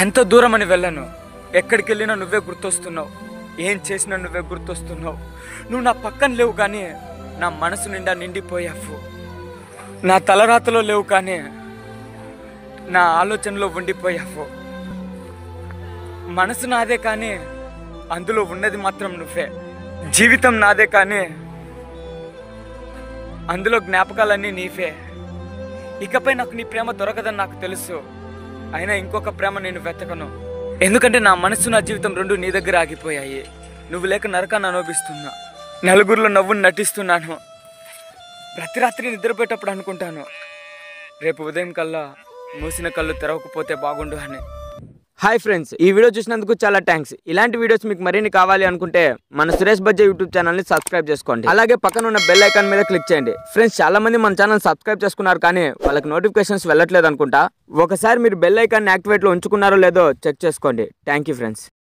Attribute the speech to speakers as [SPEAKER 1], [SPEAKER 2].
[SPEAKER 1] ఎంత దూరం అని వెళ్ళను, ఎక్కడికి వెళ్ళినా నువ్వే గుర్తొస్తున్నావు. ఏం చేసినా నువ్వే గుర్తొస్తున్నావు. నువ్వు నా పక్కన లేవు కానీ నా మనసు నిండా నిండిపోయావు. నా తలరాతలో లేవు కానీ నా ఆలోచనలో ఉండిపోయావు. మనసు నాదే కానీ అందులో ఉన్నది మాత్రం నువ్వే. జీవితం నాదే కానీ అందులో జ్ఞాపకాలన్నీ నీవే. ఇకపై నాకు నీ ప్రేమ దొరకదని నాకు తెలుసు. అయినా ఇంకొక ప్రేమ నేను వెతకను. ఎందుకంటే నా మనసు నా జీవితం రెండు నీ దగ్గర ఆగిపోయాయి. నువ్వు లేక నరకాన్ని అనుభవిస్తున్నా. నలుగురిలో నవ్వుని నటిస్తున్నాను. ప్రతి రాత్రి నిద్రపోయేటప్పుడు అనుకుంటాను, రేపు ఉదయం కల్లా మూసిన కళ్ళు తెరవకపోతే బాగుండు అని. హాయ్ ఫ్రెండ్స్, ఈ వీడియో చూసినందుకు చాలా థ్యాంక్స్. ఇలాంటి వీడియోస్ మీకు మరిన్ని కావాలి అనుకుంటే మన సురేష్ బజ్జా యూట్యూబ్ ఛానల్ని సబ్స్క్రైబ్ చేసుకోండి. అలాగే పక్కన ఉన్న బెల్ ఐకాన్ మీద క్లిక్ చేయండి. ఫ్రెండ్స్, చాలా మంది మన ఛానల్ సబ్స్క్రైబ్ చేసుకున్నారు కానీ వాళ్ళకి నోటిఫికేషన్స్ వెళ్ళట్లేదు అనుకుంటా. ఒకసారి మీరు బెల్ ఐకాన్ యాక్టివేట్లో ఉంచుకున్నారో లేదో చెక్ చేసుకోండి. Thank you friends.